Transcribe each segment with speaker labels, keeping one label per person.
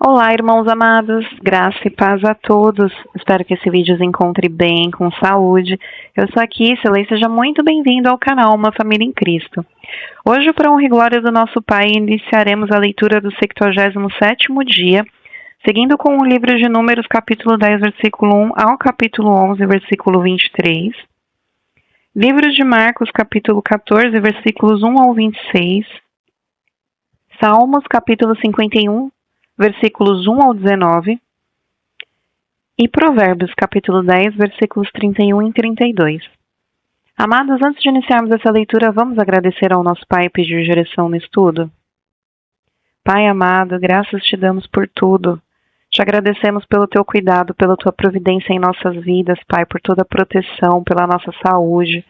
Speaker 1: Olá, irmãos amados, graça e paz a todos. Espero que esse vídeo os encontre bem, com saúde. Eu sou a Kissela e seja muito bem-vindo ao canal Uma Família em Cristo. Hoje, para honra e glória do nosso Pai, iniciaremos a leitura do 77º dia, seguindo com o livro de Números, capítulo 10, versículo 1 ao capítulo 11, versículo 23. Livro de Marcos, capítulo 14, versículos 1 ao 26. Salmos, capítulo 51, versículos 1 ao 19, e Provérbios, capítulo 10, versículos 31 e 32. Amados, antes de iniciarmos essa leitura, vamos agradecer ao nosso Pai e pedir direção no estudo? Pai amado, graças te damos por tudo. Te agradecemos pelo teu cuidado, pela tua providência em nossas vidas, Pai, por toda a proteção, pela nossa saúde.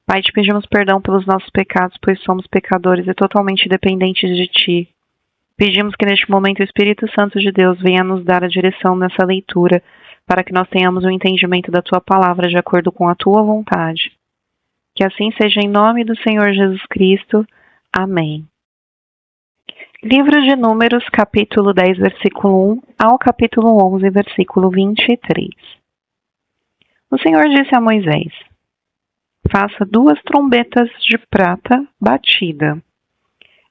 Speaker 1: Pai, te pedimos perdão pelos nossos pecados, pois somos pecadores e totalmente dependentes de ti. Pedimos que neste momento o Espírito Santo de Deus venha nos dar a direção nessa leitura, para que nós tenhamos o entendimento da tua palavra de acordo com a tua vontade. Que assim seja em nome do Senhor Jesus Cristo. Amém. Livro de Números, capítulo 10, versículo 1 ao capítulo 11, versículo 23. O Senhor disse a Moisés: faça 2 trombetas de prata batida.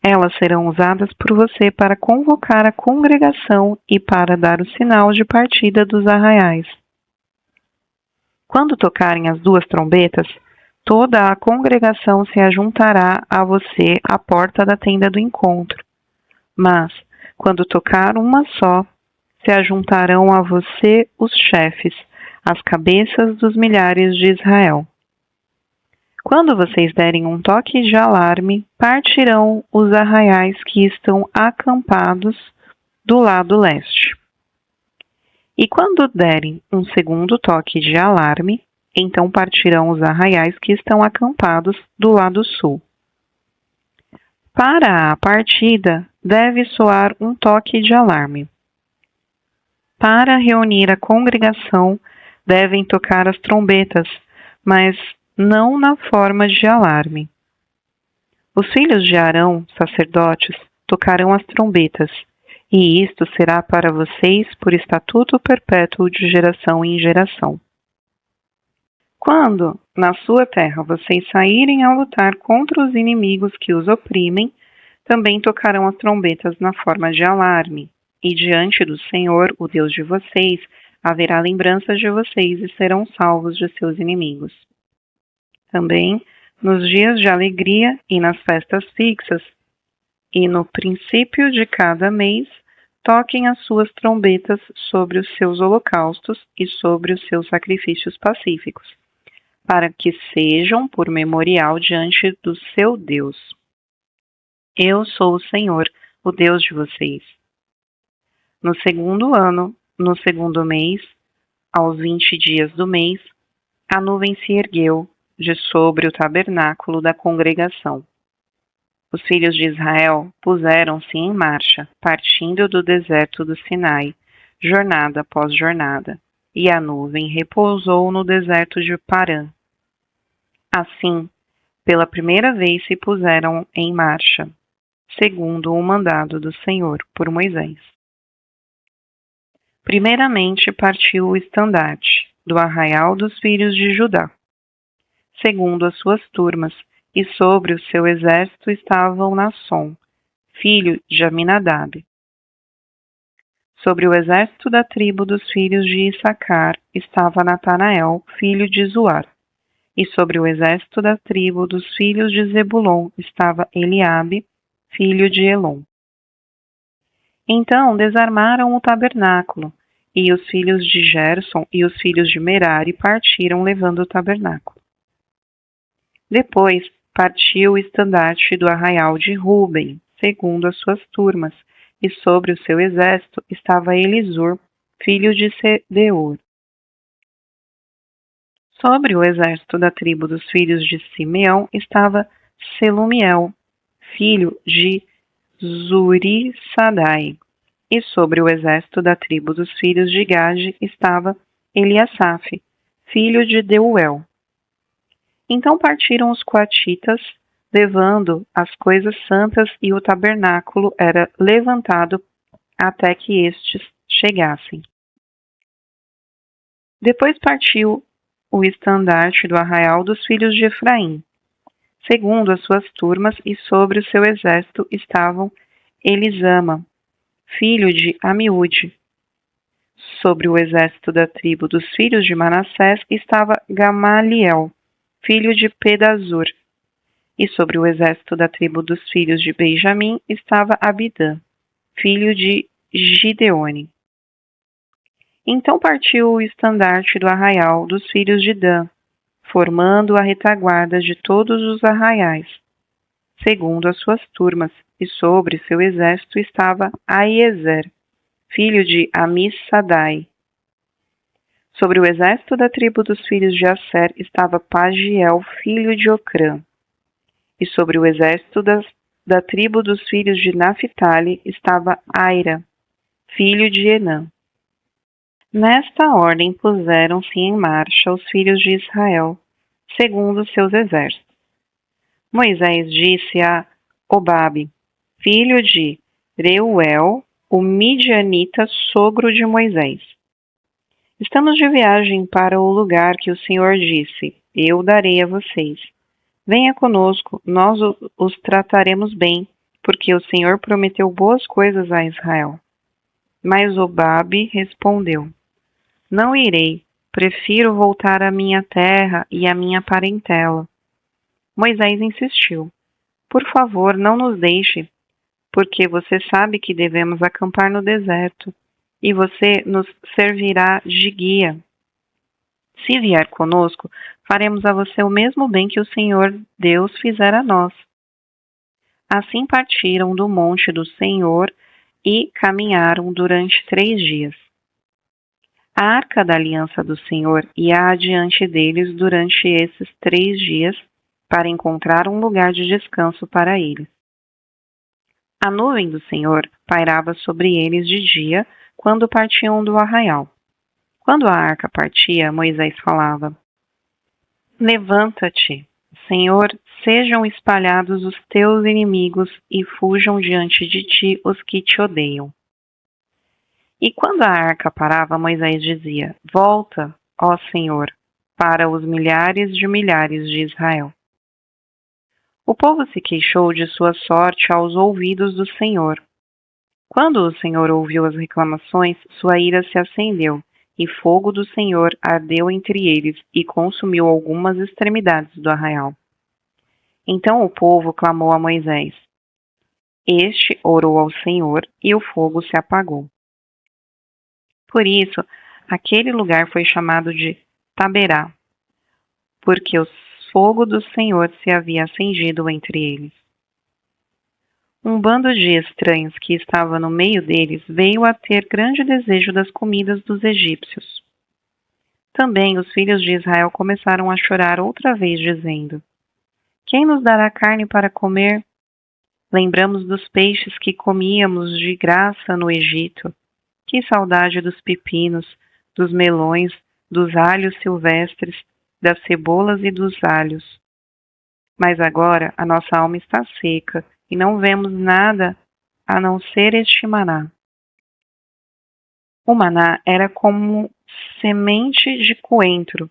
Speaker 1: Elas serão usadas por você para convocar a congregação e para dar o sinal de partida dos arraiais. Quando tocarem as 2 trombetas, toda a congregação se ajuntará a você à porta da tenda do encontro. Mas, quando tocar uma só, se ajuntarão a você os chefes, as cabeças dos milhares de Israel. Quando vocês derem um toque de alarme, partirão os arraiais que estão acampados do lado leste. E quando derem um segundo toque de alarme, então partirão os arraiais que estão acampados do lado sul. Para a partida, deve soar um toque de alarme. Para reunir a congregação, devem tocar as trombetas, mas não na forma de alarme. Os filhos de Arão, sacerdotes, tocarão as trombetas, e isto será para vocês por estatuto perpétuo de geração em geração. Quando, na sua terra, vocês saírem a lutar contra os inimigos que os oprimem, também tocarão as trombetas na forma de alarme, e diante do Senhor, o Deus de vocês, haverá lembrança de vocês e serão salvos de seus inimigos. Também, nos dias de alegria e nas festas fixas, e no princípio de cada mês, toquem as suas trombetas sobre os seus holocaustos e sobre os seus sacrifícios pacíficos, para que sejam por memorial diante do seu Deus. Eu sou o Senhor, o Deus de vocês. No segundo ano, no segundo mês, aos 20 dias do mês, a nuvem se ergueu de sobre o tabernáculo da congregação. Os filhos de Israel puseram-se em marcha, partindo do deserto do Sinai, jornada após jornada, e a nuvem repousou no deserto de Parã. Assim, pela primeira vez se puseram em marcha, segundo o mandado do Senhor por Moisés. Primeiramente partiu o estandarte do arraial dos filhos de Judá, segundo as suas turmas, e sobre o seu exército estavam Nasson, filho de Aminadab. Sobre o exército da tribo dos filhos de Issacar estava Natanael, filho de Zuar. E sobre o exército da tribo dos filhos de Zebulon estava Eliabe, filho de Elon. Então desarmaram o tabernáculo, e os filhos de Gerson e os filhos de Merari partiram levando o tabernáculo. Depois partiu o estandarte do arraial de Ruben, segundo as suas turmas, e sobre o seu exército estava Elisur, filho de Sedeur. Sobre o exército da tribo dos filhos de Simeão estava Selumiel, filho de Zurissadai. E sobre o exército da tribo dos filhos de Gade estava Eliasaf, filho de Deuel. Então partiram os coatitas, levando as coisas santas, e o tabernáculo era levantado até que estes chegassem. Depois partiu o estandarte do arraial dos filhos de Efraim, segundo as suas turmas, e sobre o seu exército estavam Elisama, filho de Amiúde. Sobre o exército da tribo dos filhos de Manassés estava Gamaliel, filho de Pedazur. E sobre o exército da tribo dos filhos de Benjamim estava Abidã, filho de Gideone. Então partiu o estandarte do arraial dos filhos de Dan, formando a retaguarda de todos os arraiais, segundo as suas turmas, e sobre seu exército estava Aiezer, filho de Amissadai. Sobre o exército da tribo dos filhos de Asser estava Pagiel, filho de Ocrã. E sobre o exército da tribo dos filhos de Naphtali estava Aira, filho de Enã. Nesta ordem puseram-se em marcha os filhos de Israel, segundo seus exércitos. Moisés disse a Obabe, filho de Reuel, o midianita, sogro de Moisés: Estamos de viagem para o lugar que o Senhor disse: Eu darei a vocês. Venha conosco, nós os trataremos bem, porque o Senhor prometeu boas coisas a Israel. Mas Obabe respondeu: Não irei, prefiro voltar à minha terra e à minha parentela. Moisés insistiu: Por favor, não nos deixe, porque você sabe que devemos acampar no deserto, e você nos servirá de guia. Se vier conosco, faremos a você o mesmo bem que o Senhor Deus fizera a nós. Assim partiram do monte do Senhor e caminharam durante 3 dias. A arca da aliança do Senhor ia adiante deles durante esses 3 dias para encontrar um lugar de descanso para eles. A nuvem do Senhor pairava sobre eles de dia quando partiam do arraial. Quando a arca partia, Moisés falava: Levanta-te, Senhor, sejam espalhados os teus inimigos e fujam diante de ti os que te odeiam. E quando a arca parava, Moisés dizia: Volta, ó Senhor, para os milhares de Israel. O povo se queixou de sua sorte aos ouvidos do Senhor. Quando o Senhor ouviu as reclamações, sua ira se acendeu, e fogo do Senhor ardeu entre eles e consumiu algumas extremidades do arraial. Então o povo clamou a Moisés. Este orou ao Senhor, e o fogo se apagou. Por isso, aquele lugar foi chamado de Taberá, porque o fogo do Senhor se havia acendido entre eles. Um bando de estranhos que estava no meio deles veio a ter grande desejo das comidas dos egípcios. Também os filhos de Israel começaram a chorar outra vez, dizendo: Quem nos dará carne para comer? Lembramos dos peixes que comíamos de graça no Egito. Que saudade dos pepinos, dos melões, dos alhos silvestres, das cebolas e dos alhos. Mas agora a nossa alma está seca e não vemos nada a não ser este maná. O maná era como semente de coentro,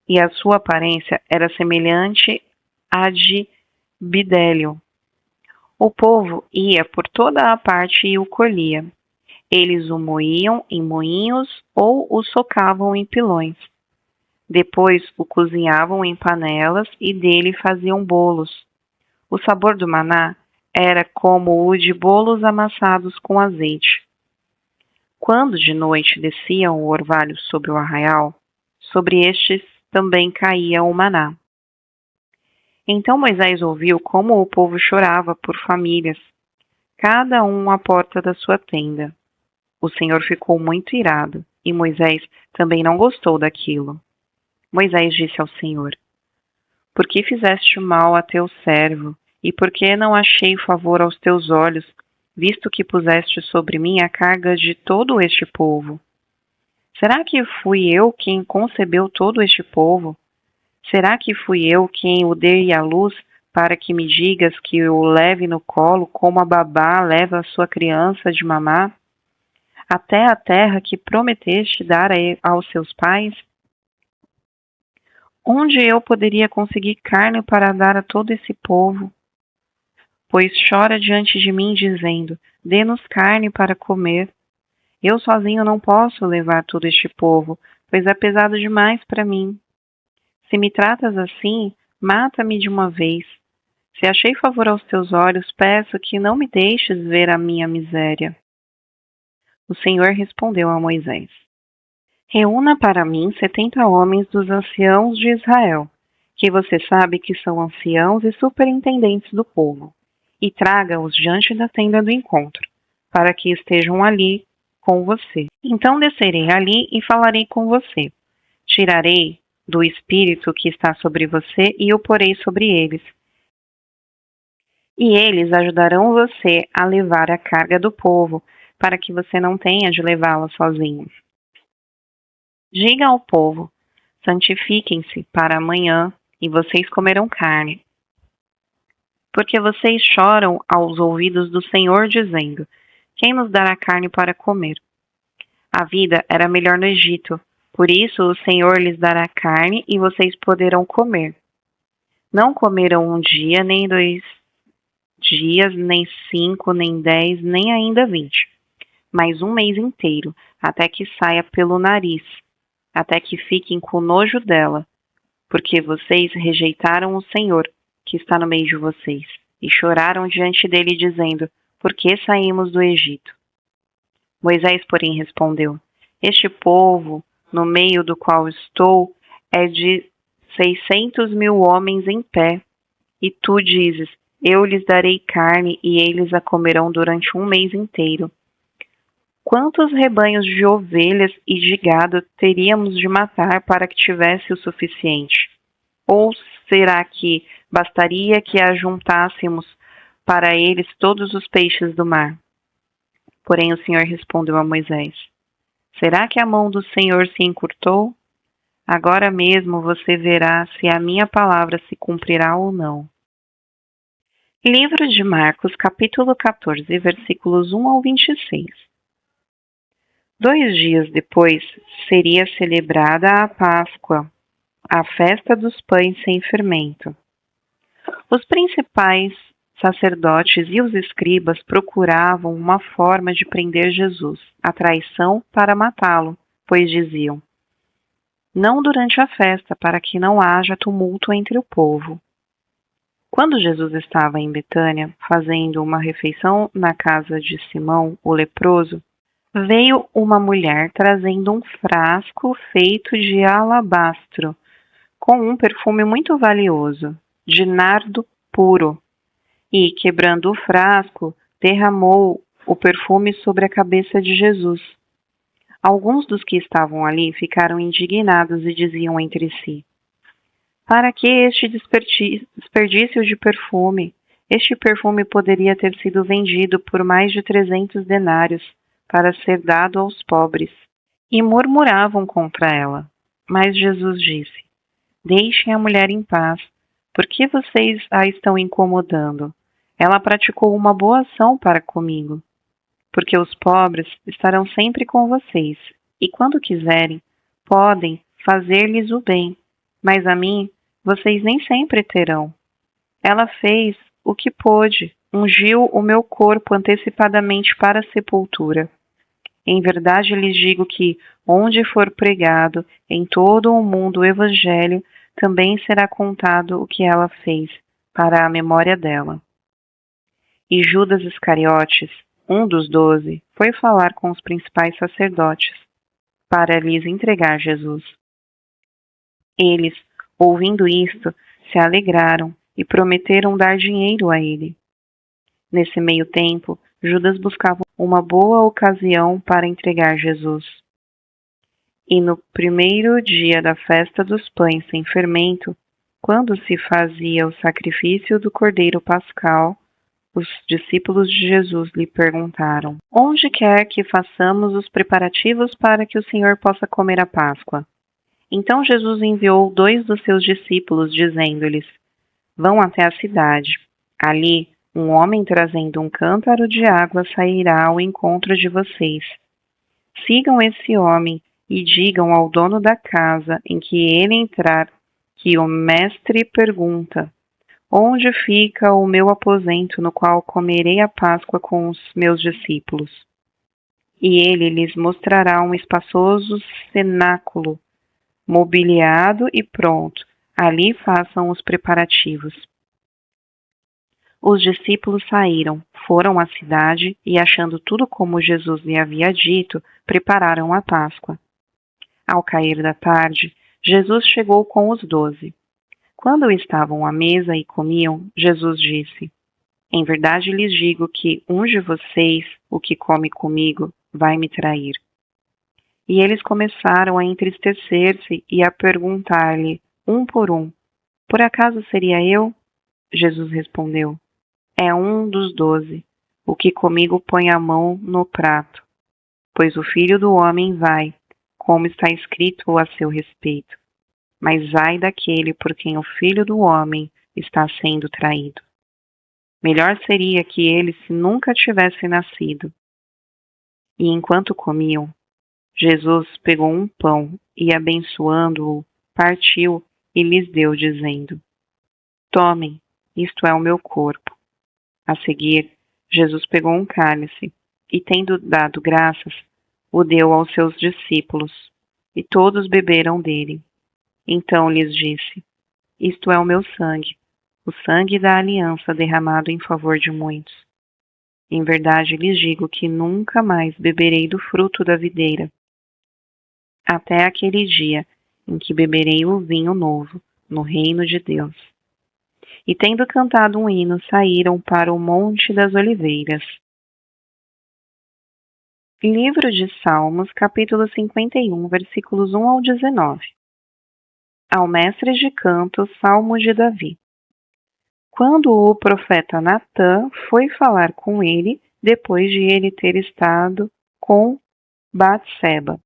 Speaker 1: e a sua aparência era semelhante à de bidélio. O povo ia por toda a parte e o colhia. Eles o moíam em moinhos ou o socavam em pilões. Depois o cozinhavam em panelas e dele faziam bolos. O sabor do maná era como o de bolos amassados com azeite. Quando de noite desciam o orvalho sobre o arraial, sobre estes também caía o maná. Então Moisés ouviu como o povo chorava por famílias, cada um à porta da sua tenda. O Senhor ficou muito irado, e Moisés também não gostou daquilo. Moisés disse ao Senhor: Por que fizeste mal a teu servo, e por que não achei favor aos teus olhos, visto que puseste sobre mim a carga de todo este povo? Será que fui eu quem concebeu todo este povo? Será que fui eu quem o dei à luz, para que me digas que eu o leve no colo, como a babá leva a sua criança de mamar? até a terra que prometeste dar aos seus pais? Onde eu poderia conseguir carne para dar a todo esse povo? Pois chora diante de mim, dizendo: dê-nos carne para comer. Eu sozinho não posso levar todo este povo, pois é pesado demais para mim. Se me tratas assim, mata-me de uma vez. Se achei favor aos teus olhos, peço que não me deixes ver a minha miséria. O Senhor respondeu a Moisés: reúna para mim 70 homens dos anciãos de Israel, que você sabe que são anciãos e superintendentes do povo, e traga-os diante da tenda do encontro, para que estejam ali com você. Então descerei ali e falarei com você. Tirarei do espírito que está sobre você e o porei sobre eles. E eles ajudarão você a levar a carga do povo, para que você não tenha de levá-la sozinho. Diga ao povo: santifiquem-se para amanhã, e vocês comerão carne. Porque vocês choram aos ouvidos do Senhor, dizendo: quem nos dará carne para comer? A vida era melhor no Egito, por isso o Senhor lhes dará carne e vocês poderão comer. Não comerão um dia, nem 2 dias, nem 5, nem 10, nem ainda 20, mas um mês inteiro, até que saia pelo nariz, até que fiquem com nojo dela, porque vocês rejeitaram o Senhor, que está no meio de vocês, e choraram diante dele, dizendo: por que saímos do Egito? Moisés, porém, respondeu: este povo, no meio do qual estou, é de 600.000 homens em pé, e tu dizes: eu lhes darei carne e eles a comerão durante um mês inteiro. Quantos rebanhos de ovelhas e de gado teríamos de matar para que tivesse o suficiente? Ou será que bastaria que ajuntássemos para eles todos os peixes do mar? Porém o Senhor respondeu a Moisés: será que a mão do Senhor se encurtou? Agora mesmo você verá se a minha palavra se cumprirá ou não. Livro de Marcos, capítulo 14, versículos 1 ao 26. 2 dias depois, seria celebrada a Páscoa, a festa dos pães sem fermento. Os principais sacerdotes e os escribas procuravam uma forma de prender Jesus, a traição, para matá-lo, pois diziam: não durante a festa, para que não haja tumulto entre o povo. Quando Jesus estava em Betânia, fazendo uma refeição na casa de Simão, o leproso, veio uma mulher trazendo um frasco feito de alabastro, com um perfume muito valioso, de nardo puro, e, quebrando o frasco, derramou o perfume sobre a cabeça de Jesus. Alguns dos que estavam ali ficaram indignados e diziam entre si: para que este desperdício de perfume? Este perfume poderia ter sido vendido por mais de 300 denários para ser dado aos pobres. E murmuravam contra ela. Mas Jesus disse: deixem a mulher em paz. Por que vocês a estão incomodando? Ela praticou uma boa ação para comigo. Porque os pobres estarão sempre com vocês, e quando quiserem, podem fazer-lhes o bem, mas a mim vocês nem sempre terão. Ela fez o que pôde, ungiu o meu corpo antecipadamente para a sepultura. Em verdade lhes digo que, onde for pregado em todo o mundo o Evangelho, também será contado o que ela fez, para a memória dela. E Judas Iscariotes, um dos 12, foi falar com os principais sacerdotes, para lhes entregar Jesus. Eles, ouvindo isto, se alegraram e prometeram dar dinheiro a ele. Nesse meio tempo, Judas buscava uma boa ocasião para entregar Jesus. E no primeiro dia da festa dos pães sem fermento, quando se fazia o sacrifício do cordeiro pascal, os discípulos de Jesus lhe perguntaram: onde quer que façamos os preparativos para que o Senhor possa comer a Páscoa? Então Jesus enviou 2 dos seus discípulos, dizendo-lhes: vão até a cidade. Ali, um homem trazendo um cântaro de água sairá ao encontro de vocês. Sigam esse homem e digam ao dono da casa em que ele entrar que o mestre pergunta: onde fica o meu aposento no qual comerei a Páscoa com os meus discípulos? E ele lhes mostrará um espaçoso cenáculo, mobiliado e pronto. Ali façam os preparativos. Os discípulos saíram, foram à cidade e, achando tudo como Jesus lhe havia dito, prepararam a Páscoa. Ao cair da tarde, Jesus chegou com os 12. Quando estavam à mesa e comiam, Jesus disse: em verdade lhes digo que um de vocês, o que come comigo, vai me trair. E eles começaram a entristecer-se e a perguntar-lhe, um por um: por acaso seria eu? Jesus respondeu: é um dos 12, o que comigo põe a mão no prato. Pois o Filho do Homem vai, como está escrito a seu respeito. Mas ai daquele por quem o Filho do Homem está sendo traído. Melhor seria que ele se nunca tivesse nascido. E enquanto comiam, Jesus pegou um pão e, abençoando-o, partiu e lhes deu, dizendo: tomem, isto é o meu corpo. A seguir, Jesus pegou um cálice e, tendo dado graças, o deu aos seus discípulos, e todos beberam dele. Então lhes disse: isto é o meu sangue, o sangue da aliança derramado em favor de muitos. Em verdade lhes digo que nunca mais beberei do fruto da videira, até aquele dia em que beberei o vinho novo no reino de Deus. E tendo cantado um hino, saíram para o Monte das Oliveiras. Livro de Salmos, capítulo 51, versículos 1 ao 19. Ao mestre de canto, Salmo de Davi. Quando o profeta Natã foi falar com ele, depois de ele ter estado com Batseba.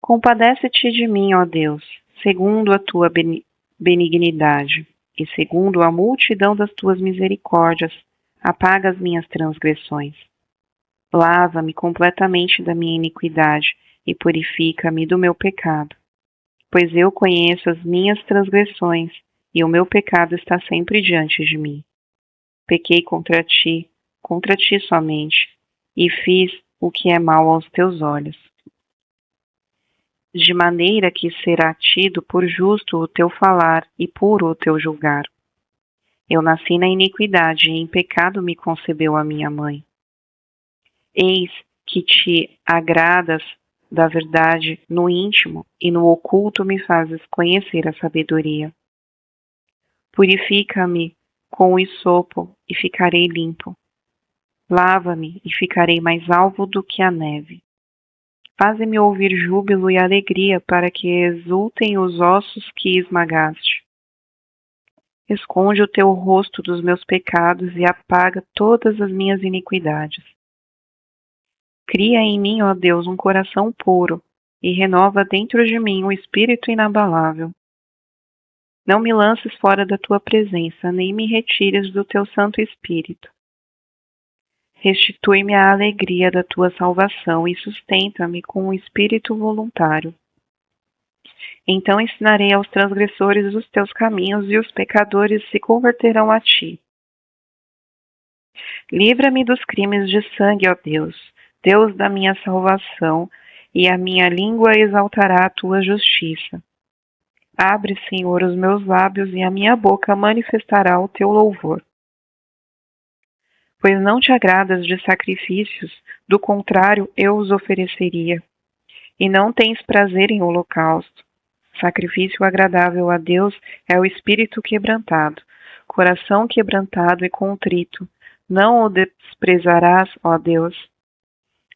Speaker 1: Compadece-te de mim, ó Deus, segundo a tua benignidade, e segundo a multidão das tuas misericórdias, apaga as minhas transgressões. Lava-me completamente da minha iniquidade e purifica-me do meu pecado. Pois eu conheço as minhas transgressões e o meu pecado está sempre diante de mim. Pequei contra ti somente, e fiz o que é mal aos teus olhos. De maneira que será tido por justo o teu falar e puro o teu julgar. Eu nasci na iniquidade e em pecado me concebeu a minha mãe. Eis que te agradas da verdade no íntimo e no oculto me fazes conhecer a sabedoria. Purifica-me com o hisopo e ficarei limpo. Lava-me e ficarei mais alvo do que a neve. Faze-me ouvir júbilo e alegria para que exultem os ossos que esmagaste. Esconde o teu rosto dos meus pecados e apaga todas as minhas iniquidades. Cria em mim, ó Deus, um coração puro e renova dentro de mim um espírito inabalável. Não me lances fora da tua presença, nem me retires do teu Santo Espírito. Restitui-me a alegria da tua salvação e sustenta-me com um espírito voluntário. Então ensinarei aos transgressores os teus caminhos e os pecadores se converterão a ti. Livra-me dos crimes de sangue, ó Deus, Deus da minha salvação, e a minha língua exaltará a tua justiça. Abre, Senhor, os meus lábios e a minha boca manifestará o teu louvor. Pois não te agradas de sacrifícios, do contrário eu os ofereceria. E não tens prazer em holocausto. Sacrifício agradável a Deus é o espírito quebrantado, coração quebrantado e contrito. Não o desprezarás, ó Deus.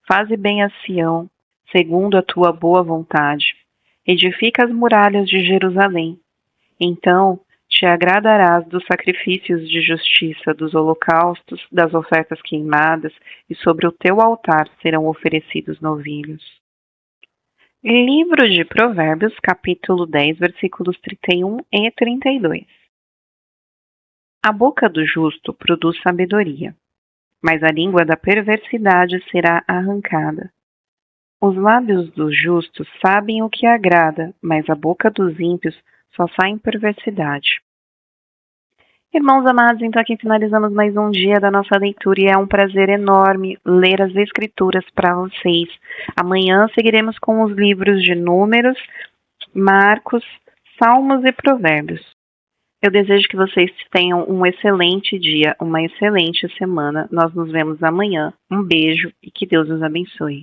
Speaker 1: Faze bem a Sião, segundo a tua boa vontade. Edifica as muralhas de Jerusalém. Então te agradarás dos sacrifícios de justiça, dos holocaustos, das ofertas queimadas, e sobre o teu altar serão oferecidos novilhos. Livro de Provérbios, capítulo 10, versículos 31 e 32. A boca do justo produz sabedoria, mas a língua da perversidade será arrancada. Os lábios dos justos sabem o que agrada, mas a boca dos ímpios só sai em perversidade. Irmãos amados, então aqui finalizamos mais um dia da nossa leitura e é um prazer enorme ler as Escrituras para vocês. Amanhã seguiremos com os livros de Números, Marcos, Salmos e Provérbios. Eu desejo que vocês tenham um excelente dia, uma excelente semana. Nós nos vemos amanhã. Um beijo e que Deus os abençoe.